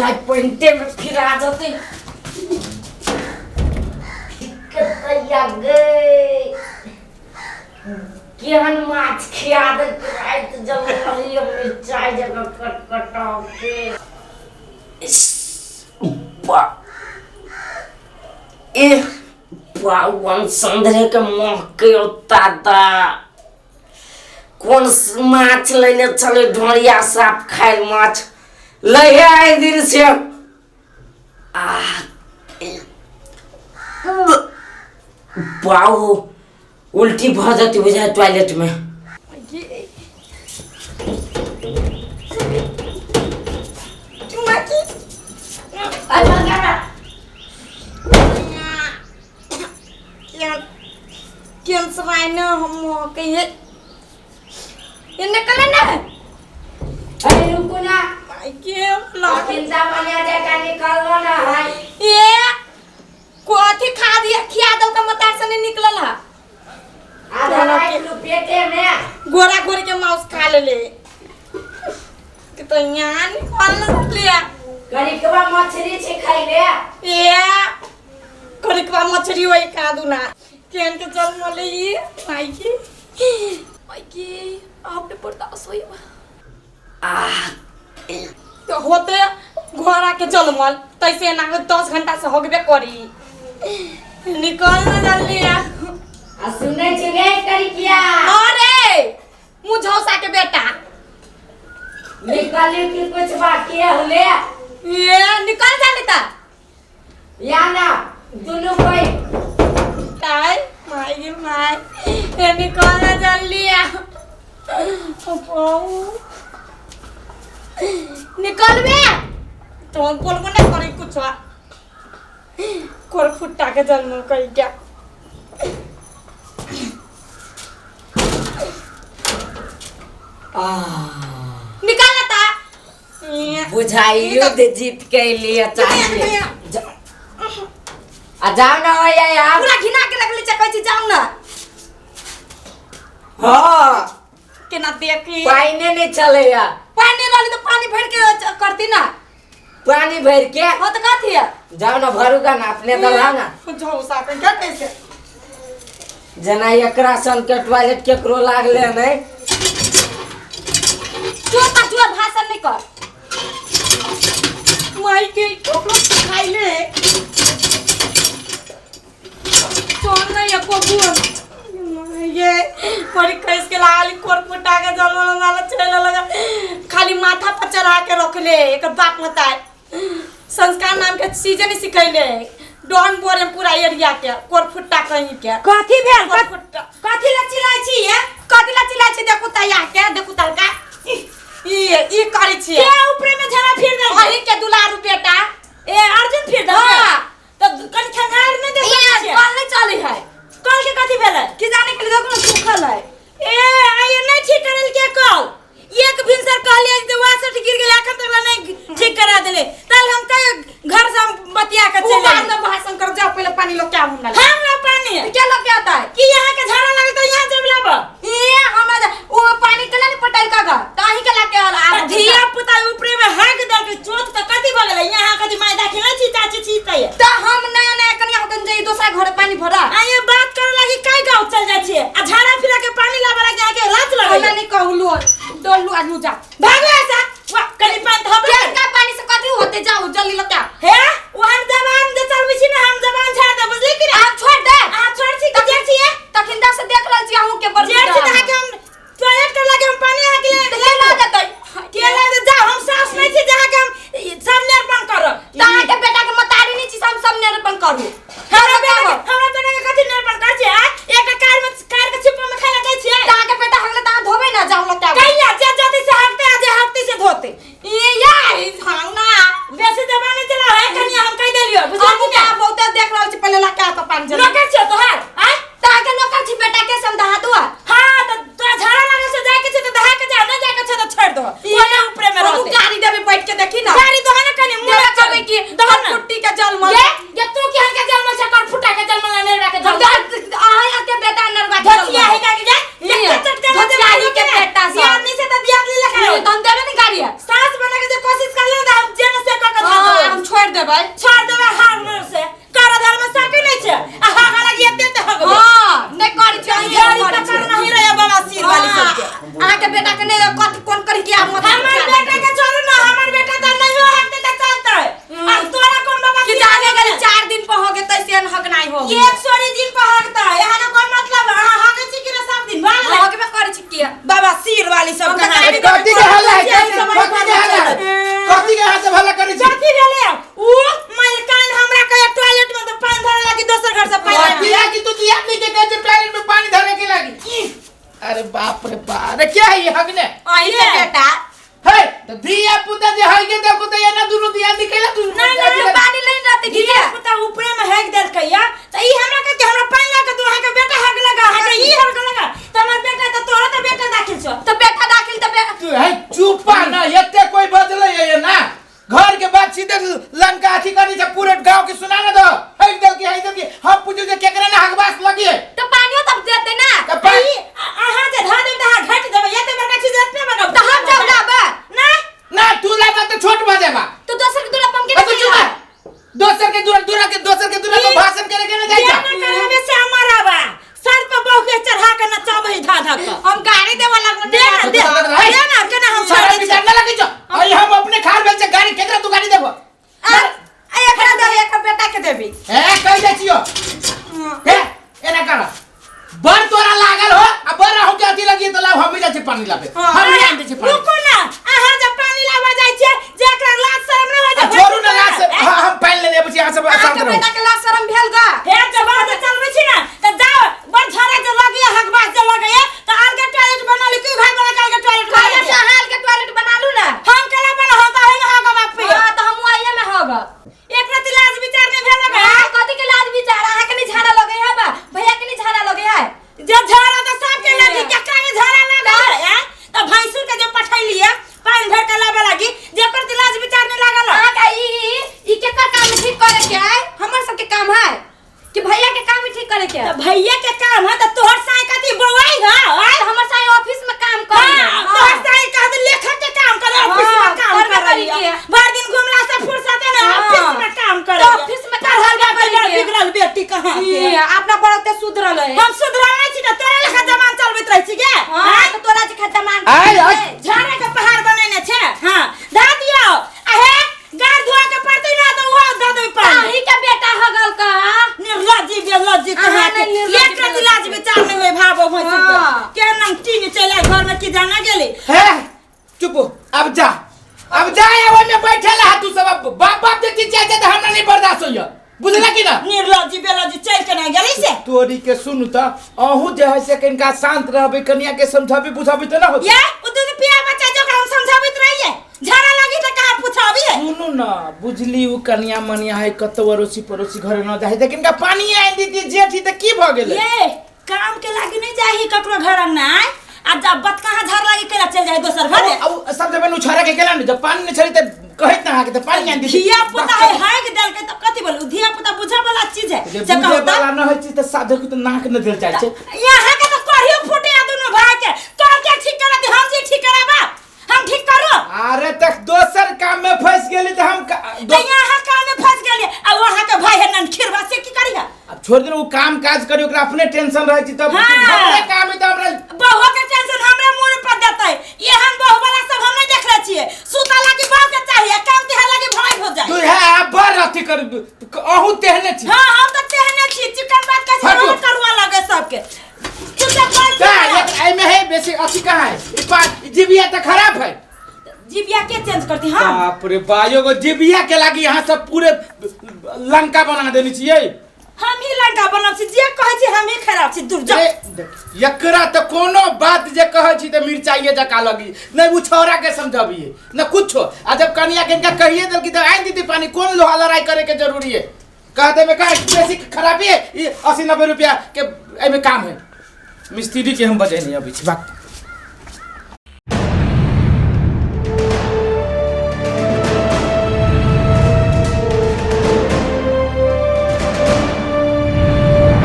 चाय पहनते में फिर आ जाते कितना गए केहन माछ खिया दे रात जब रही हमने चाय जगह कटकटाओ के वन संधरे के महके उताता कौन माछ लेने चले ढोरिया साफ खाए माछ ले आए दिन से बाऊ उल्टी भर जाती बुझाए टॉयलेट में हम कहिए ये निकल ना अरे रुको ना चिंता बनिया जाकर निकलना ना है ये कोथी खा दिया खिया दो का मतार से नहीं निकलल है आधा पेटे में गोरा गोरी के मांस खा ले कि तो यहाँ निकल लिया करिकवा मछली छे खाई ले ये करिकवा मछली वही खा दूना केन के चल मले ये माइकी आपने बर्दाश्त होई तो होते घोड़ा के चल मल तैसे ना 10 घंटा से होगबे करी निकल ना जल्दी आ सुने छिगे करिकिया अरे मुझौसा के बेटा निकल के कुछ बाकी है ले ये निकल जा लेता या ना दोनों कोई ताई माई ये निकल ना जल्दी आ निकल बे तो बोल को ना करे कुछ कोर फुट्टा के जन्म करी क्या निकाल लेता बुझाइयो दे जीत के लिए चाहिए आ जाओ ना भैया यार पूरा घिना के रख ले चकै छी जाओ ना हां केना देखी पानी नहीं चले या पानी वाली तो पानी भर के करती ना पानी भर के हो तो कथी है जाओ ना भरूगा ना अपने दला ना जाओ साथ क्या कैसे जना एकरा सन के टॉयलेट केकरो लागले नहीं जो भाषण नहीं कर माई के कोकरो खाई ले चोन नहीं एको गुण ये परी कैस के लाली कोरपुटा के जलवा वाला चले लगा खाली माथा पर चढ़ा के रख ले एक बात बताए संस्कार नाम के चीज नहीं सिखैले डॉन बोरे पूरा एरिया के कोरफुट्टा कहीं के कथी भेल कथी ला चिल्लाइ छी ये कथी ला चिल्लाइ छी देखू तैया के देखू तलका ई करै छी के ऊपर में झरा फिर दे अही के दुलारू बेटा ए अर्जुन फिर दे तो कनी खंगाल में देखो छी कल नहीं चली है कल के कथी भेल कि जाने के लिए देखो सुखल है ए आये नहीं ठीक करल के कल एक भिनसर कहलिए जे वासठ गिर गेल एखन तक नहीं ठीक करा देले तल हम कई घर से बतिया के चले बाद में भाषण कर जाओ पहले पानी लो क्या मुंडा हम ना पानी क्या लो क्या आता है कि यहां के झाड़ा लगे तो यहां जब लाबो ए हमरा वो पानी कला नहीं पटाइल कागा ताही के ला के आ धिया पुता ऊपर में हाथ दे के चोट त कथी भ गेलै यहां कथी माय दाखी नहीं छी चाची छी तय त हम नया नया कनिया कन जाई दोसरा घर पानी भरा आ ये बात करे लागी काई गांव चल जाय छी आ झाड़ा फिरा के पानी लाबा लागी आके लात लगे हमरा नहीं कहलु डोलू आलू जा भागो ऐसा वाह कनी पान धबे का पानी से कथी होते जाओ जल्दी लो क्या हे वहन जवान जे चलबी छी ना हम जवान छाड़ दे बुझली कि आ छोड़ दे आ छोड़ छी कि छी तखिन से देख रहल छी आहू के बड़ जेठ छी के हम टॉयलेट कर लगे हम पानी आ के ले ला देतै के ले जा हम सास नहीं छी जहां के हम सब निर्पण करो तहां के बेटा के मतारी नहीं छी हम सब निर्पण करू हमरा बेटा के कथी निर्पण कर छी एक कार के छिपा में खाला गई छी तहां के बेटा हगले तहां धोबे ना जाऊ लगता कहिया जे जल्दी से हटते आ जे हटते से अरे बाप रे बाप, अरे क्या है ये हगने? आई तो बेटा है तो दिया पुता जे हगे देखो तो ये ना दुनु दिया निकला तू नहीं पानी नहीं रहते दिया पुता ऊपर में हैक देल कहिया त ई हमरा के हमरा पानी ला के तू हा के बेटा हग लगा हा के ई हग लगा त हमर बेटा त तोरा त बेटा दाखिल छ त बेटा दाखिल त तू है चुपा ना एते कोई बदले ये ना घर के बात सीधे लंका अथी करनी से पूरे गांव के सुना ना दो हग देल की हम पूछे जे केकरा ना हगवास लगी है तो पानियो तब देते ना तो पानी आहा जे धा दे धा घट देबे ये तो बड़का चीज इतने बना त हम जाब जाबा ना ना तू लागा तो छोट बा जाबा तो दोसर के दूरा पम के तो चुप दोसर के दूरा को भाषण करे के ना जाई जा ना करबे से हमारा बा सर पे बहु के चढ़ा के नचाबे धा धा के हम गाड़ी देवा लागो दे ना केना हम सारा विचार ना लगी छ अरे हम अपने खार बेच गाड़ी केकरा तू गाड़ी देबो एकरा दे एक बेटा के देबी ए कह दे छियो हे एना कर बर तोरा लागल हो आ बर हो के अथी लगी त लाव हम जा छी पानी लाबे हम नहीं आंदे छी पानी रुको ना आहा जब पानी लावा जाय छै जे एकरा लाज शरम न हो जा छोड़ू ना लाज हम पानी लेने बची यहां से शांत रहो बेटा के लाज शरम भेल गा हे जब बात चलबे छी ना त जाओ बड़ झरे जे लगी हकबाज जे लगे त अलग टॉयलेट बना ली क्यों भाई बड़ा अलग टॉयलेट बना ले हाल के टॉयलेट बना लू ना हम केला बना होता है ना होगा बाप पे हां त हम आइए में होगा एक रति लाज विचार ने भेल लगा कथि के लाज विचार आहा के नहीं झाड़ा लगे है बा भैया के नहीं झाड़ा लगे है जब झाड़ा तो सब के लगी केकरा में झाड़ा लगा है त भैंसुर के जब पठैलिए पानी भर के लाबे लगी जे पर लाज विचार नहीं लागल हां का ई केकर काम ठीक करे के है हमर सब के काम है कि भैया के काम ठीक करे के है भैया के काम है त तोहर साई कथि बौआई है हमर साई ऑफिस में काम करे तोहर साई कह लेखक के काम करे ऑफिस में काम करे भर दिन घुमला से फुर्सत है ना ऑफिस में काम करे ऑफिस में काम हर बिगड़ल बेटी कहां के अपना बड़ते सुधरल है हम सुधरल नहीं छी त तोरा लेखा जमान चलबैत रहै छी के हां त तोरा जे खाता मान झाड़े के पहाड़ बनेने छे हां धा दियो अहे गार धोआ के पड़तै ना त वो द दे पानी ही के बेटा हगल का निर्लज्जी बेलज्जी कहा के एक रति लाज विचार नहीं होय भाबो होय के नम टीन चले घर में की जाना गेली है चुप अब जा ओय में बैठल है तू सब बाप देखती चाहे त हमरा नहीं बर्दाश्त होय बुझला कि ना निर्लज्जी बेलज्जी चल के ना गेली से तोरी के सुनु त अहू जे है से कनिका शांत रहबे कनिया के समझाबी बुझाबी त ना हो ये ओ दूध पिया बच्चा जो हम समझाबित रहिए झाड़ा लगी त कहां पूछाबी है सुनु ना बुझली उ कनिया मनिया है कत वरोसी पड़ोसी घर न जाहि लेकिन का पानी आ दी जेठी त की भ गेलै ये काम के लागी नहीं जाही ककरो घर ना आ जब बत कहां झाड़ लागी केला चल जाए दोसर घर अब सब जब नु छाड़ा के केला न जब पानी न छड़ी त कहत ना के त पानी आ दी धिया पुता है के दल के त कथि बोलू धिया पुता बुझा वाला चीज है जब कहता न होय छी त साधु के त नाक न देल जाय छै यहां के त कहियो फुटे आ दोनों भाई के कर के ठीक करा दे हम जे ठीक कराबा हम ठीक करो अरे तक दोसर काम में फंस गेली त हम यहां काम में फंस गेली आ वहां के भाई है नन खिरवा से की करी है अब छोड़ दे वो काम काज करी ओकरा अपने टेंशन रहै छी तब हमरे काम है त हमरा बहु के टेंशन हमरे मुंह पर देतै एहन बहु वाला सब हम नहीं देखले छियै सुता लागी बहु के चाहिए काम तिहा लागी भाई हो जाए तू है बर अथी कर अहू तेहने छी हां हम त तेहने छी चिकन बात का झगड़ा करवा लगे सबके आई में है बेसी अच्छी कहां है ई बात जीविया त खराब है जीविया के चेंज करती हां बाप रे बायो को जीविया के लागी यहां सब पूरे लंका बना देनी छिए हम ही लंका बनब छी जे कहै छी हम ही खराब छी दूर जा एकरा त कोनो बात जे कहै छी त मिर्चाइए जका लगी नै उ छोरा के समझबिए न कुछो आ जब कनिया के इनका कहिए दल की त आइ दीदी पानी कोन लोहा लड़ाई करे के जरूरी है कहते में का बेसी खराबी है 80-90 रुपया के एमे काम है मिस्त्री के हम बजे नहीं अभी बात